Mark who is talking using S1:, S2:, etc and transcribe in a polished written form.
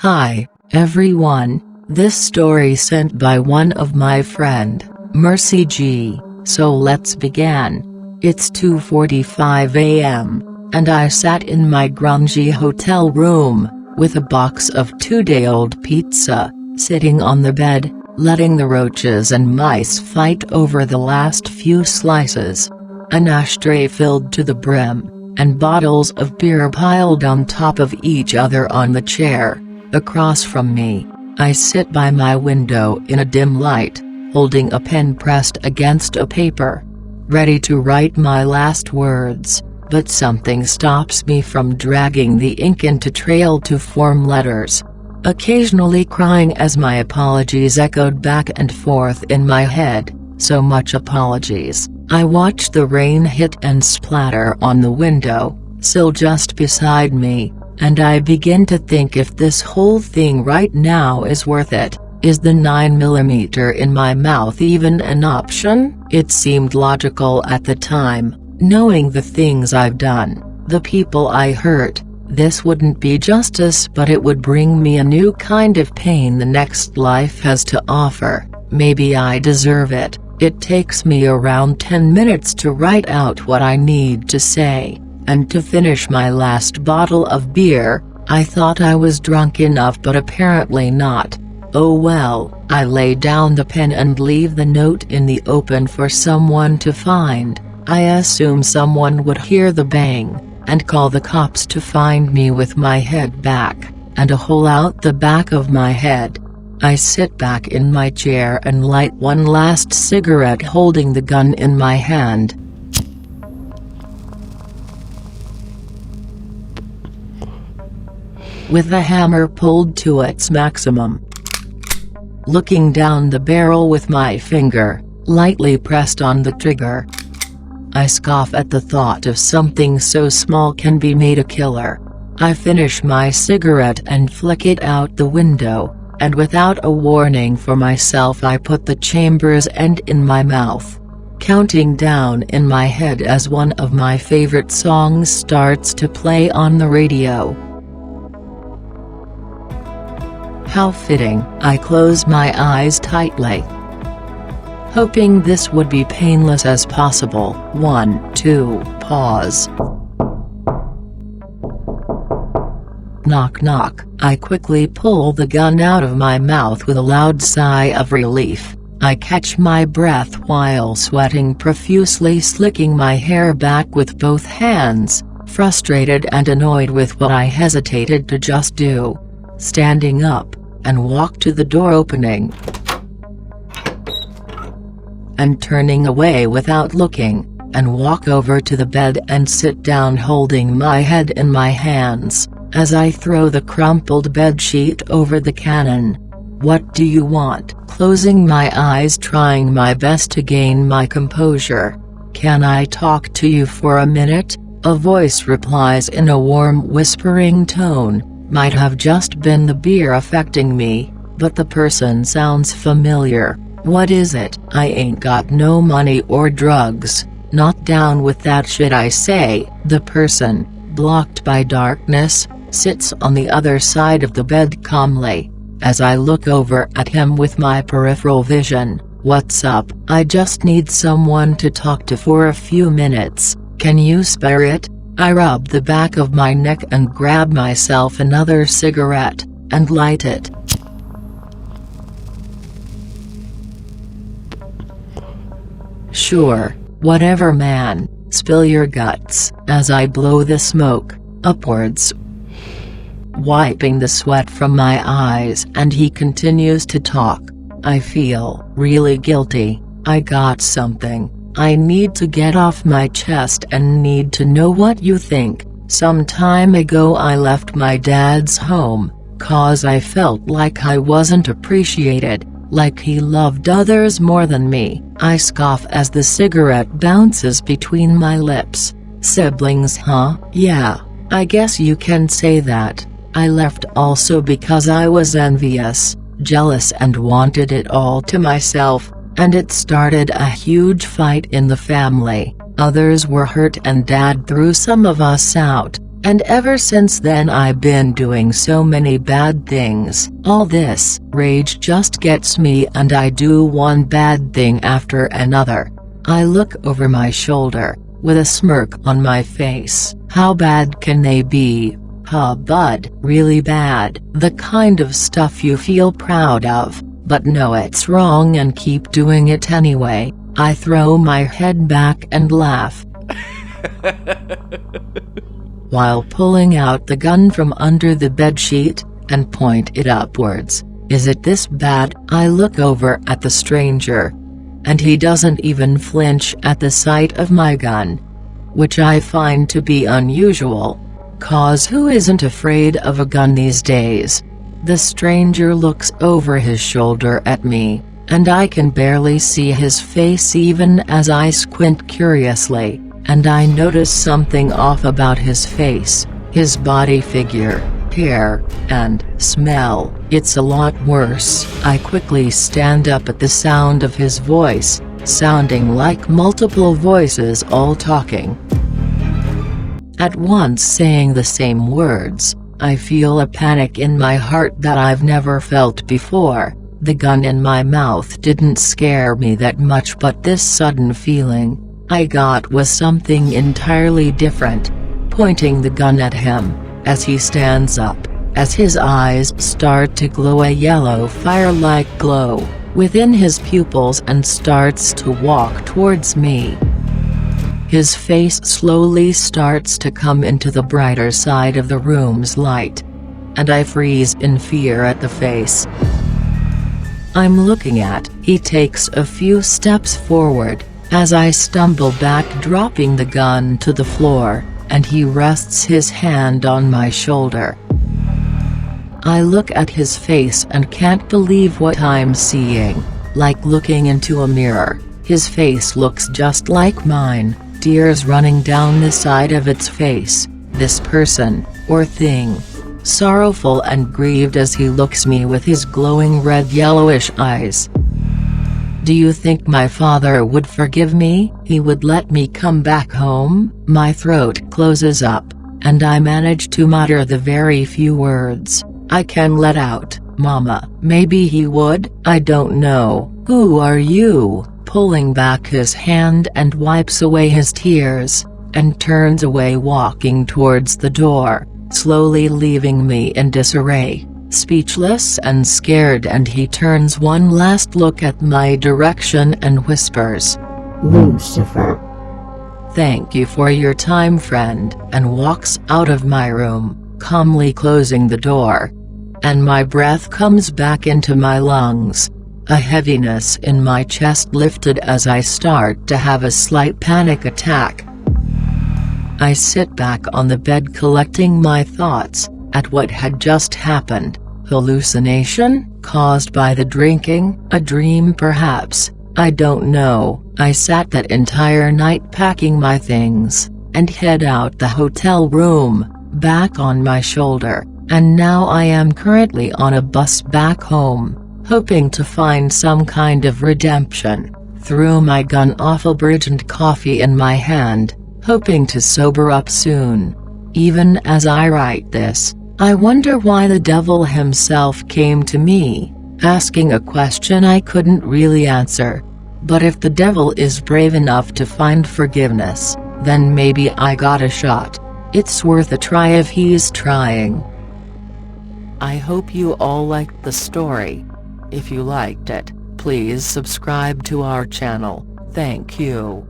S1: Hi, everyone. This story sent by one of my friend, Mercy G. So let's begin. It's 2:45 a.m., and I sat in my grungy hotel room, with a box of two-day-old pizza, sitting on the bed, letting the roaches and mice fight over the last few slices. An ashtray filled to the brim, and bottles of beer piled on top of each other on the chair. Across from me, I sit by my window in a dim light, holding a pen pressed against a paper, ready to write my last words, but something stops me from dragging the ink into trail to form letters. Occasionally crying as my apologies echoed back and forth in my head, so much apologies. I watch the rain hit and splatter on the window sill just beside me, and I begin to think if this whole thing right now is worth it. Is the 9mm in my mouth even an option? It seemed logical at the time, knowing the things I've done, the people I hurt. This wouldn't be justice, but it would bring me a new kind of pain the next life has to offer. Maybe I deserve it. It takes me around 10 minutes to write out what I need to say, and to finish my last bottle of beer. I thought I was drunk enough, but apparently not. Oh well. I lay down the pen and leave the note in the open for someone to find. I assume someone would hear the bang, and call the cops to find me with my head back, and a hole out the back of my head. I sit back in my chair and light one last cigarette holding the gun in my hand. With the hammer pulled to its maximum. Looking down the barrel with my finger, lightly pressed on the trigger. I scoff at the thought of something so small can be made a killer. I finish my cigarette and flick it out the window, and without a warning for myself I put the chamber's end in my mouth, counting down in my head as one of my favorite songs starts to play on the radio. How fitting. I close my eyes tightly, hoping this would be painless as possible. 1, 2, pause. Knock knock. I quickly pull the gun out of my mouth with a loud sigh of relief. I catch my breath while sweating profusely, slicking my hair back with both hands, frustrated and annoyed with what I hesitated to just do. Standing up, and walk to the door, opening and turning away without looking, and walk over to the bed and sit down holding my head in my hands, as I throw the crumpled bedsheet over the cannon. What do you want? Closing my eyes, trying my best to gain my composure. Can I talk to you for a minute? A voice replies in a warm whispering tone. Might have just been the beer affecting me, but the person sounds familiar. What is it? I ain't got no money or drugs. Not down with that shit, I say. The person, blocked by darkness, sits on the other side of the bed calmly, as I look over at him with my peripheral vision. What's up? I just need someone to talk to for a few minutes. Can you spare it? I rub the back of my neck and grab myself another cigarette, and light it. Sure, whatever man, spill your guts. As I blow the smoke upwards, wiping the sweat from my eyes, and he continues to talk. I feel really guilty. I got something I need to get off my chest and need to know what you think. Some time ago I left my dad's home, cause I felt like I wasn't appreciated, like he loved others more than me. I scoff as the cigarette bounces between my lips. Siblings, huh? Yeah, I guess you can say that. I left also because I was envious, jealous and wanted it all to myself. And it started a huge fight in the family. Others were hurt and Dad threw some of us out, And ever since then I've been doing so many bad things. All this rage just gets me and I do one bad thing after another. I look over my shoulder, with a smirk on my face. How bad can they be? Bud, really bad. The kind of stuff you feel proud of, but know it's wrong and keep doing it anyway. I throw my head back and laugh. While pulling out the gun from under the bedsheet, and point it upwards. Is it this bad? I look over at the stranger. And he doesn't even flinch at the sight of my gun. Which I find to be unusual. 'Cause who isn't afraid of a gun these days? The stranger looks over his shoulder at me, and I can barely see his face even as I squint curiously. And I notice something off about his face, his body figure, hair, and smell. It's a lot worse. I quickly stand up at the sound of his voice, sounding like multiple voices all talking at once, saying the same words. I feel a panic in my heart that I've never felt before. The gun in my mouth didn't scare me that much, but this sudden feeling I got was something entirely different. Pointing the gun at him, as he stands up, as his eyes start to glow a yellow fire-like glow within his pupils, and starts to walk towards me. His face slowly starts to come into the brighter side of the room's light. And I freeze in fear at the face I'm looking at. He takes a few steps forward, as I stumble back, dropping the gun to the floor, and he rests his hand on my shoulder. I look at his face and can't believe what I'm seeing. Like looking into a mirror, his face looks just like mine, tears running down the side of its face. This person, or thing, sorrowful and grieved as he looks me with his glowing red yellowish eyes. Do you think my father would forgive me? He would let me come back home? My throat closes up, and I manage to mutter the very few words I can let out. Mama. Maybe he would, I don't know. Who are you? Pulling back his hand and wipes away his tears, and turns away, walking towards the door, slowly leaving me in disarray, speechless and scared. And he turns one last look at my direction and whispers, "Lucifer. Thank you for your time, friend," and walks out of my room, calmly closing the door. And my breath comes back into my lungs. A heaviness in my chest lifted as I start to have a slight panic attack. I sit back on the bed, collecting my thoughts at what had just happened. Hallucination, caused by the drinking? A dream perhaps? I don't know. I sat that entire night packing my things, and head out the hotel room, back on my shoulder, and now I am currently on a bus back home, hoping to find some kind of redemption. Threw my gun off a bridge and coffee in my hand, hoping to sober up soon. Even as I write this, I wonder why the devil himself came to me, asking a question I couldn't really answer. But if the devil is brave enough to find forgiveness, then maybe I got a shot. It's worth a try if he's trying. I hope you all liked the story. If you liked it, please subscribe to our channel. Thank you.